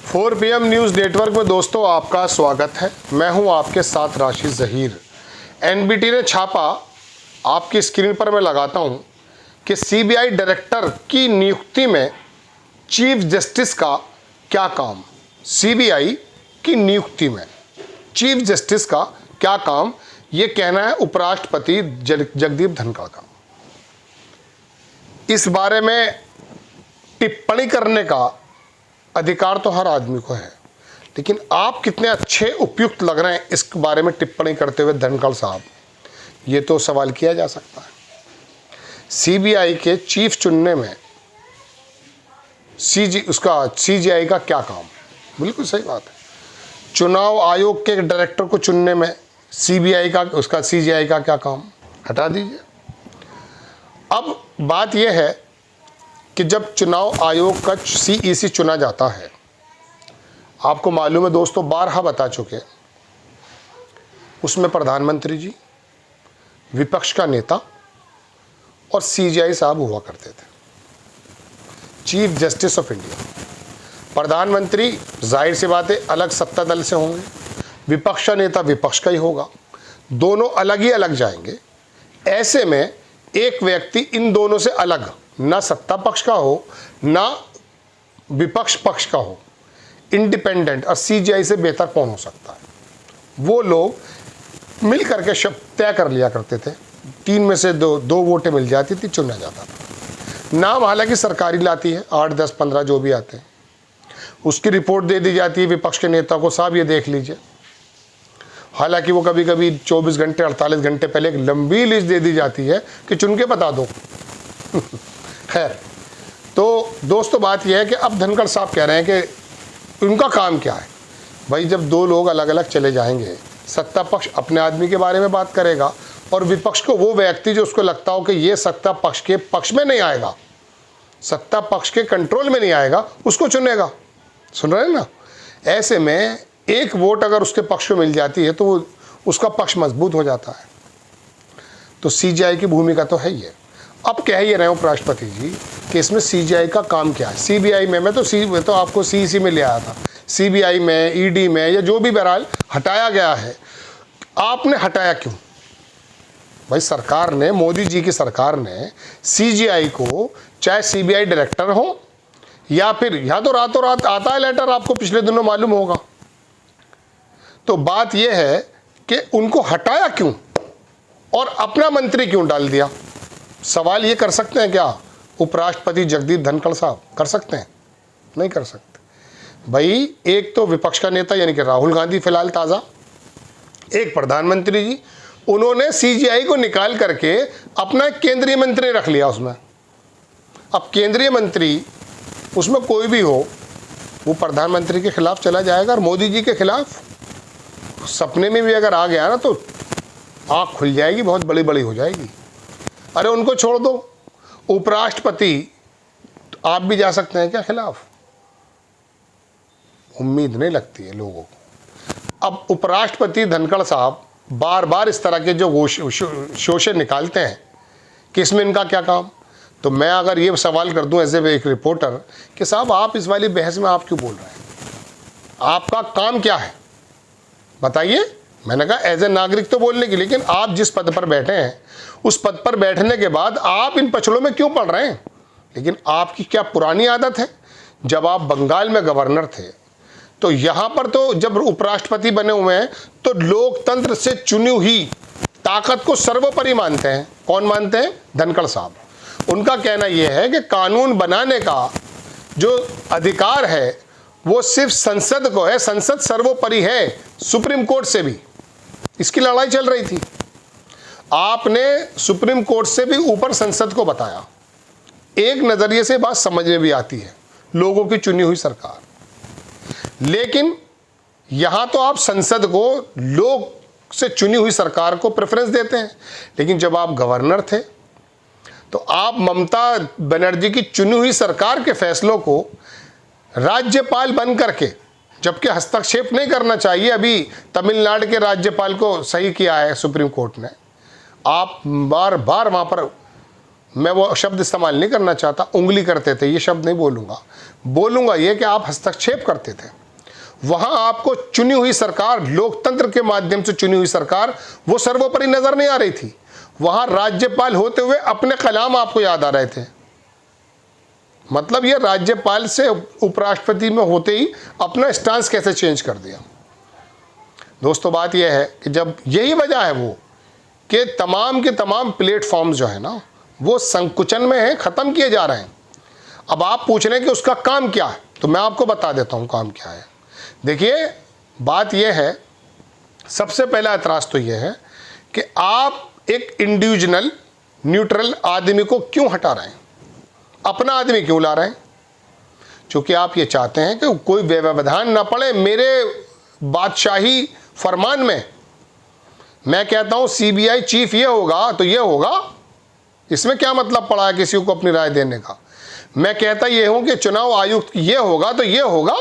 4 PM news network में दोस्तों आपका स्वागत है। मैं हूं आपके साथ राशिद ज़हीर। एनबीटी ने छापा, आपकी स्क्रीन पर मैं लगाता हूं कि सीबीआई डायरेक्टर की नियुक्ति में चीफ जस्टिस का क्या काम। सीबीआई की नियुक्ति में चीफ जस्टिस का क्या काम, ये कहना है उपराष्ट्रपति जगदीप धनखड़ का। इस बारे में टिप्पणी करने का अधिकार तो हर आदमी को है, लेकिन आप कितने अच्छे उपयुक्त लग रहे हैं इस बारे में टिप्पणी करते हुए धनखड़ साहब, ये तो सवाल किया जा सकता है। सीबीआई के चीफ चुनने में सीजीआई का क्या काम, बिल्कुल सही बात है। चुनाव आयोग के डायरेक्टर को चुनने में सीजीआई का क्या काम, हटा दीजिए। अब बात यह है कि जब चुनाव आयोग का सीईसी चुना जाता है, आपको मालूम है दोस्तों, 12 बता चुके, उसमें प्रधानमंत्री जी, विपक्ष का नेता और सीजीआई साहब हुआ करते थे, चीफ जस्टिस ऑफ इंडिया। प्रधानमंत्री जाहिर सी बात है अलग सत्ता दल से होंगे, विपक्ष का नेता विपक्ष का ही होगा, दोनों अलग ही अलग जाएंगे। ऐसे में एक व्यक्ति इन दोनों से अलग, ना सत्ता पक्ष का हो ना विपक्ष पक्ष का हो, इंडिपेंडेंट, और सीजीआई से बेहतर कौन हो सकता है। वो लोग मिल करके शब्द तय कर लिया करते थे, 3 में से 2 वोटें मिल जाती थी, चुना जाता था। नाम हालांकि सरकारी लाती है, 8, 10, 15 जो भी आते हैं, उसकी रिपोर्ट दे दी जाती है विपक्ष के नेता को, साहब ये देख लीजिए। हालांकि वो कभी कभी 24 घंटे 48 घंटे पहले एक लंबी लिस्ट दे दी जाती है कि चुन के बता दो। खैर, तो दोस्तों बात यह है कि अब धनखड़ साहब कह रहे हैं कि उनका काम क्या है। भाई जब 2 लोग अलग अलग चले जाएंगे, सत्ता पक्ष अपने आदमी के बारे में बात करेगा और विपक्ष को वो व्यक्ति जो उसको लगता हो कि ये सत्ता पक्ष के पक्ष में नहीं आएगा, सत्ता पक्ष के कंट्रोल में नहीं आएगा, उसको चुनेगा। सुन रहे हैं ना। ऐसे में एक वोट अगर उसके पक्ष में मिल जाती है तो वो उसका पक्ष मजबूत हो जाता है। तो सीजीआई की भूमिका तो है ही है। अब कह ही रहे हो उपराष्ट्रपति जी कि इसमें सीजीआई का काम क्या है। सीबीआई में मैं तो आपको सीईसी में ले आया था, सीबीआई में, ईडी में, या जो भी बहरहाल हटाया गया है, आपने हटाया क्यों? भाई सरकार ने, मोदी जी की सरकार ने सीजीआई को, चाहे सीबीआई डायरेक्टर हो या फिर या तो रातों रात आता है लेटर, आपको पिछले दिनों मालूम होगा। तो बात यह है कि उनको हटाया क्यों और अपना मंत्री क्यों डाल दिया। सवाल ये कर सकते हैं क्या उपराष्ट्रपति जगदीप धनखड़ साहब? कर सकते हैं? नहीं कर सकते। भाई एक तो विपक्ष का नेता यानी कि राहुल गांधी फिलहाल ताज़ा, एक प्रधानमंत्री जी, उन्होंने सीजीआई को निकाल करके अपना केंद्रीय मंत्री रख लिया उसमें। अब केंद्रीय मंत्री उसमें कोई भी हो, वो प्रधानमंत्री के खिलाफ चला जाएगा और मोदी जी के खिलाफ सपने में भी अगर आ गया ना तो आँख खुल जाएगी, बहुत बड़ी बड़ी हो जाएगी। अरे उनको छोड़ दो, उपराष्ट्रपति आप भी जा सकते हैं क्या खिलाफ? उम्मीद नहीं लगती है लोगों को। अब उपराष्ट्रपति धनखड़ साहब बार बार इस तरह के जो शोषे निकालते हैं कि इसमें इनका क्या काम। तो मैं अगर ये सवाल कर दूं एज ए एक रिपोर्टर कि साहब आप इस वाली बहस में आप क्यों बोल रहे हैं, आपका काम क्या है बताइए। मैंने कहा एज ए नागरिक तो बोलने की, लेकिन आप जिस पद पर बैठे हैं उस पद पर बैठने के बाद आप इन पछड़ों में क्यों पड़ रहे हैं। लेकिन आपकी क्या पुरानी आदत है, जब आप बंगाल में गवर्नर थे तो यहाँ पर तो जब उपराष्ट्रपति बने हुए हैं तो लोकतंत्र से चुनी हुई ताकत को सर्वोपरि मानते हैं। कौन मानते हैं? धनखड़ साहब। उनका कहना यह है कि कानून बनाने का जो अधिकार है वो सिर्फ संसद को है, संसद सर्वोपरि है, सुप्रीम कोर्ट से भी। इसकी लड़ाई चल रही थी। आपने सुप्रीम कोर्ट से भी ऊपर संसद को बताया। एक नजरिए से बात समझ में भी आती है, लोगों की चुनी हुई सरकार। लेकिन यहां तो आप संसद को, लोग से चुनी हुई सरकार को प्रेफरेंस देते हैं। लेकिन जब आप गवर्नर थे तो आप ममता बनर्जी की चुनी हुई सरकार के फैसलों को राज्यपाल बन करके, जबकि हस्तक्षेप नहीं करना चाहिए, अभी तमिलनाडु के राज्यपाल को सही किया है सुप्रीम कोर्ट ने, आप बार बार वहाँ पर मैं वो शब्द इस्तेमाल नहीं करना चाहता, उंगली करते थे ये शब्द नहीं बोलूँगा, बोलूँगा ये कि आप हस्तक्षेप करते थे। वहाँ आपको चुनी हुई सरकार, लोकतंत्र के माध्यम से चुनी हुई सरकार, वो सर्वोपरि नज़र नहीं आ रही थी। वहाँ राज्यपाल होते हुए अपने कलाम आपको याद आ रहे थे। मतलब ये राज्यपाल से उपराष्ट्रपति में होते ही अपना स्टांस कैसे चेंज कर दिया। दोस्तों बात यह है कि जब यही वजह है वो कि तमाम के तमाम प्लेटफॉर्म्स जो है ना वो संकुचन में हैं, ख़त्म किए जा रहे हैं। अब आप पूछ रहे हैं कि उसका काम क्या है, तो मैं आपको बता देता हूँ काम क्या है। देखिए बात यह है, सबसे पहला एतराज़ तो यह है कि आप एक इंडिविजुअल न्यूट्रल आदमी को क्यों हटा रहे हैं, अपना आदमी क्यों ला रहे हैं? क्योंकि आप ये चाहते हैं कि कोई व्यवधान ना पड़े मेरे बादशाही फरमान में। मैं कहता हूं सीबीआई चीफ ये होगा तो ये होगा, इसमें क्या मतलब पड़ा है किसी को अपनी राय देने का। मैं कहता ये हूं कि चुनाव आयुक्त ये होगा तो ये होगा,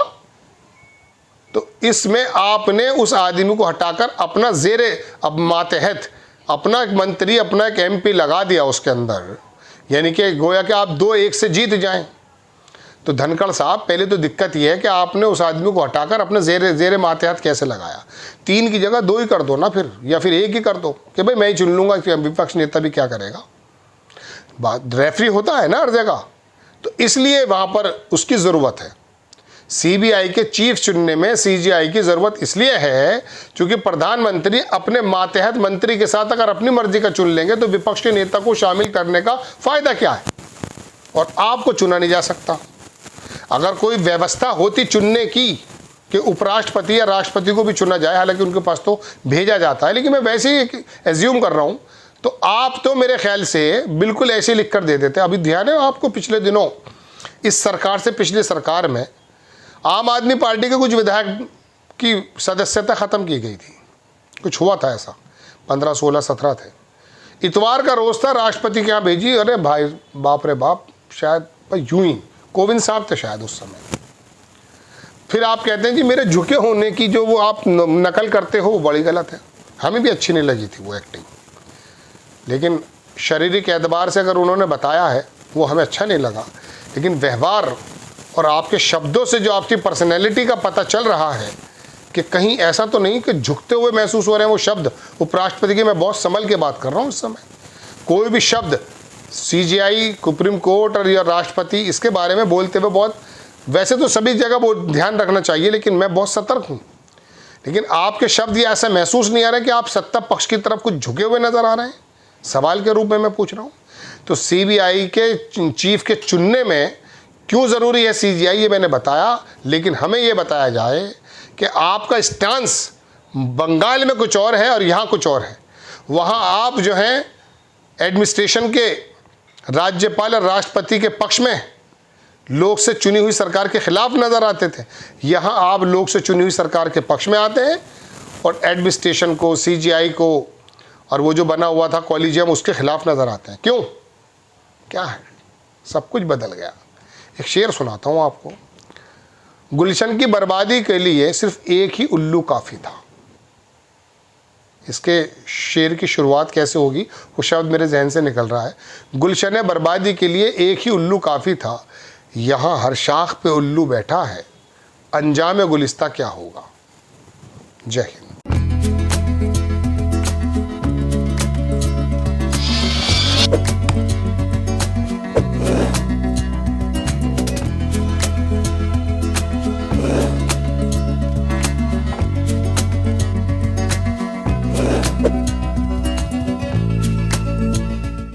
तो इसमें आपने उस आदमी को हटाकर अपना ज़ेरे अब मातहत अपना एक मंत्री, अपना एक एमपी लगा दिया उसके अंदर, यानी कि गोया कि आप 2-1 से जीत जाएं। तो धनखड़ साहब पहले तो दिक्कत यह है कि आपने उस आदमी को हटाकर अपने ज़ेरे मातहत कैसे लगाया। 3 की जगह 2 ही कर दो ना फिर, या फिर 1 ही कर दो कि भाई मैं ही चुन लूँगा, विपक्ष नेता भी क्या करेगा। बात रेफरी होता है ना हर जगह, तो इसलिए वहाँ पर उसकी ज़रूरत है। सीबीआई के चीफ चुनने में सीजीआई की ज़रूरत इसलिए है क्योंकि प्रधानमंत्री अपने मातहत मंत्री के साथ अगर अपनी मर्जी का चुन लेंगे तो विपक्ष के नेता को शामिल करने का फ़ायदा क्या है, और आपको चुना नहीं जा सकता। अगर कोई व्यवस्था होती चुनने की कि उपराष्ट्रपति या राष्ट्रपति को भी चुना जाए, हालांकि उनके पास तो भेजा जाता है, लेकिन मैं वैसे ही एज्यूम कर रहा हूँ, तो आप तो मेरे ख्याल से बिल्कुल ऐसे लिख कर दे देते। अभी ध्यान है आपको, पिछले दिनों इस सरकार से पिछली सरकार में आम आदमी पार्टी के कुछ विधायक की सदस्यता ख़त्म की गई थी, कुछ हुआ था ऐसा, 15, 16, 17 थे। इतवार का रोज़ था, राष्ट्रपति के यहाँ भेजी, अरे भाई बाप रे बाप, शायद यूं ही कोविंद साहब थे शायद उस समय। फिर आप कहते हैं जी मेरे झुके होने की जो वो आप नकल करते हो वो बड़ी गलत है। हमें भी अच्छी नहीं लगी थी वो एक्टिंग, लेकिन शारीरिक एतबार से अगर उन्होंने बताया है वो हमें अच्छा नहीं लगा, लेकिन व्यवहार और आपके शब्दों से जो आपकी पर्सनैलिटी का पता चल रहा है कि कहीं ऐसा तो नहीं कि झुकते हुए महसूस हो रहे हैं वो शब्द उपराष्ट्रपति के। मैं बहुत संभल के बात कर रहा हूँ इस समय, कोई भी शब्द सीजीआई, सुप्रीम कोर्ट और या राष्ट्रपति इसके बारे में बोलते हुए बहुत, वैसे तो सभी जगह वो ध्यान रखना चाहिए, लेकिन मैं बहुत सतर्क हूँ। लेकिन आपके शब्द ये ऐसा महसूस नहीं आ रहा है कि आप सत्ता पक्ष की तरफ कुछ झुके हुए नज़र आ रहे हैं, सवाल के रूप में मैं पूछ रहा हूँ। तो सीबीआई के चीफ के चुनने में क्यों ज़रूरी है सीजीआई, ये मैंने बताया, लेकिन हमें ये बताया जाए कि आपका स्टांस बंगाल में कुछ और है और यहाँ कुछ और है। वहाँ आप जो हैं एडमिनिस्ट्रेशन के राज्यपाल और राष्ट्रपति के पक्ष में लोग से चुनी हुई सरकार के खिलाफ नज़र आते थे, यहाँ आप लोग से चुनी हुई सरकार के पक्ष में आते हैं और एडमिनिस्ट्रेशन को, सीजीआई को और वो जो बना हुआ था कॉलेजियम उसके खिलाफ नज़र आते हैं। क्यों, क्या है? सब कुछ बदल गया। एक शेर सुनाता हूँ आपको। गुलशन की बर्बादी के लिए सिर्फ एक ही उल्लू काफ़ी था। इसके शेर की शुरुआत कैसे होगी वो शब्द मेरे जहन से निकल रहा है। गुलशन बर्बादी के लिए एक ही उल्लू काफ़ी था, यहाँ हर शाख पे उल्लू बैठा है, अंजाम गुलिस्ता क्या होगा। जय हिंद।